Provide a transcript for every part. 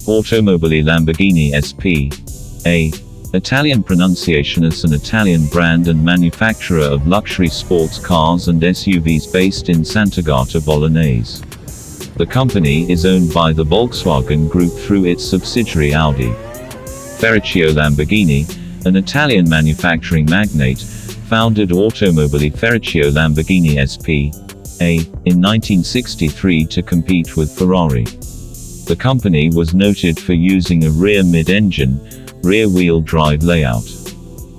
Automobili Lamborghini SP. A. Italian pronunciation is an Italian brand and manufacturer of luxury sports cars and SUVs based in Sant'Agata Bolognese. The company is owned by the Volkswagen Group through its subsidiary Audi. Ferruccio Lamborghini, an Italian manufacturing magnate, founded Automobili Ferruccio Lamborghini SP. A. in 1963 to compete with Ferrari. The company was noted for using a rear mid-engine, rear-wheel drive layout.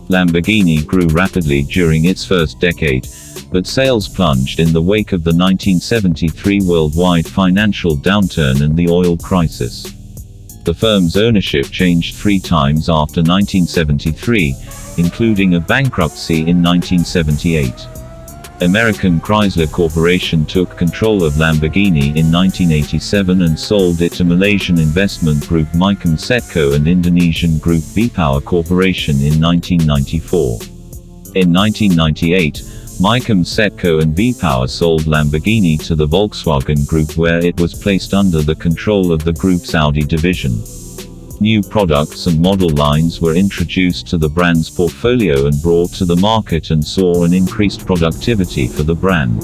Lamborghini grew rapidly during its first decade, but sales plunged in the wake of the 1973 worldwide financial downturn and the oil crisis. The firm's ownership changed 3 times after 1973, including a bankruptcy in 1978. American Chrysler Corporation took control of Lamborghini in 1987 and sold it to Malaysian investment group Micom Setco and Indonesian group V-Power Corporation in 1994. In 1998, Micom Setco and V-Power sold Lamborghini to the Volkswagen Group, where it was placed under the control of the group's Audi division. New products and model lines were introduced to the brand's portfolio and brought to the market and saw an increased productivity for the brand.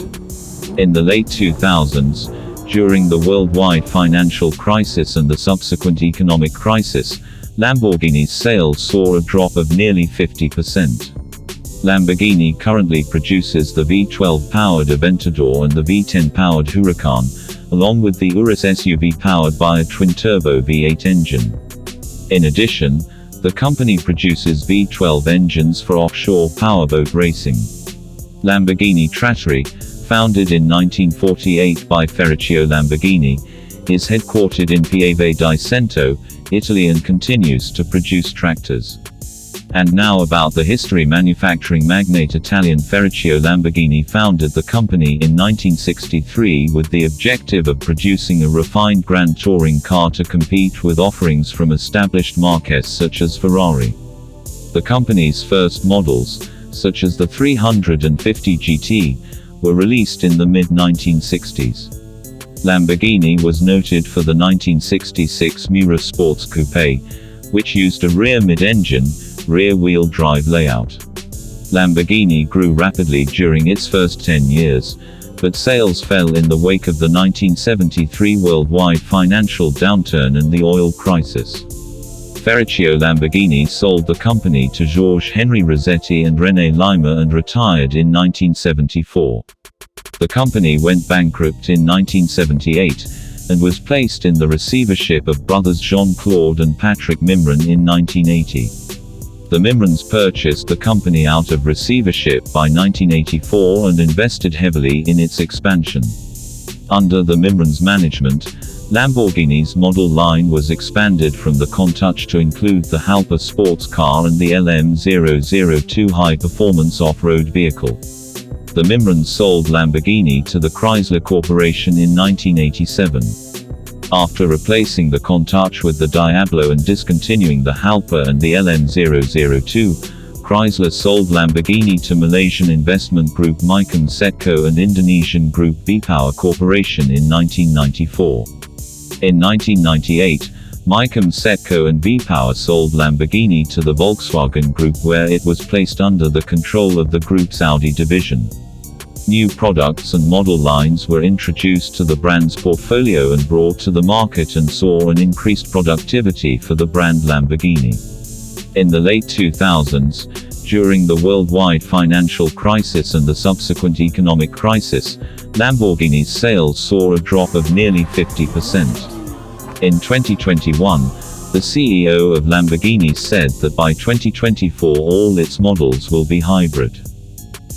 In the late 2000s, during the worldwide financial crisis and the subsequent economic crisis, Lamborghini's sales saw a drop of nearly 50%. Lamborghini currently produces the V12-powered Aventador and the V10-powered Huracan, along with the Urus SUV powered by a twin-turbo V8 engine. In addition, the company produces V12 engines for offshore powerboat racing. Lamborghini Trattori, founded in 1948 by Ferruccio Lamborghini, is headquartered in Pieve di Cento, Italy, and continues to produce tractors. And now about the history. Manufacturing magnate Italian Ferruccio Lamborghini founded the company in 1963 with the objective of producing a refined grand touring car to compete with offerings from established marques such as Ferrari. The company's first models, such as the 350 GT, were released in the mid-1960s. Lamborghini was noted for the 1966 Miura Sports Coupe, which used a rear mid-engine, rear-wheel drive layout. Lamborghini grew rapidly during its first 10 years, but sales fell in the wake of the 1973 worldwide financial downturn and the oil crisis. Ferruccio Lamborghini sold the company to Georges Henri Rossetti and René Lima and retired in 1974. The company went bankrupt in 1978, and was placed in the receivership of brothers Jean-Claude and Patrick Mimran in 1980. The Mimrans purchased the company out of receivership by 1984 and invested heavily in its expansion. Under the Mimrans' management, Lamborghini's model line was expanded from the Countach to include the Halpa sports car and the LM002 high-performance off-road vehicle. The Mimrans sold Lamborghini to the Chrysler Corporation in 1987. After replacing the Countach with the Diablo and discontinuing the Halpa and the LM002, Chrysler sold Lamborghini to Malaysian investment group Micom Setco and Indonesian group V-Power Corporation in 1994. In 1998, Micom Setco and V-Power sold Lamborghini to the Volkswagen Group, where it was placed under the control of the group's Audi division. New products and model lines were introduced to the brand's portfolio and brought to the market and saw an increased productivity for the brand Lamborghini. In the late 2000s, during the worldwide financial crisis and the subsequent economic crisis, Lamborghini's sales saw a drop of nearly 50%. In 2021, the CEO of Lamborghini said that by 2024 all its models will be hybrid.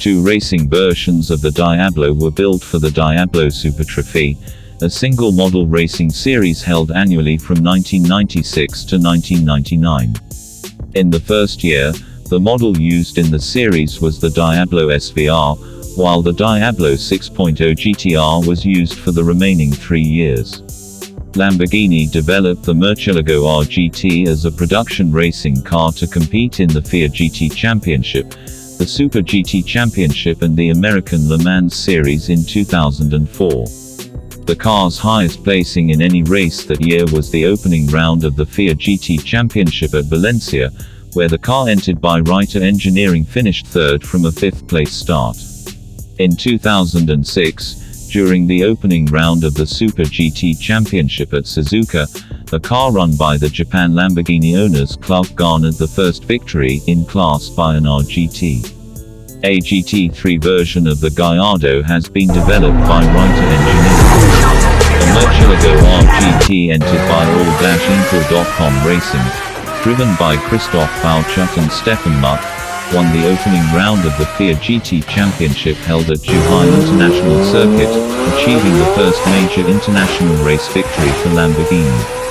2 racing versions of the Diablo were built for the Diablo Super Trophy, a single-model racing series held annually from 1996 to 1999. In the first year, the model used in the series was the Diablo SVR, while the Diablo 6.0 GTR was used for the remaining 3 years. Lamborghini developed the Murcielago RGT as a production racing car to compete in the FIA GT Championship, the Super GT Championship and the American Le Mans Series in 2004. The car's highest placing in any race that year was the opening round of the FIA GT Championship at Valencia, where the car entered by Reiter Engineering finished third from a fifth-place start. In 2006, during the opening round of the Super GT Championship at Suzuka, a car run by the Japan Lamborghini Owners Club garnered the first victory in Class by an RGT. A GT3 version of the Gallardo has been developed by Reiter Engineering. A Murcielago RGT entered by all-info.com Racing, driven by Christoph Bauchut and Stefan Muck, won the opening round of the FIA GT Championship held at Zhuhai International Circuit, achieving the first major international race victory for Lamborghini.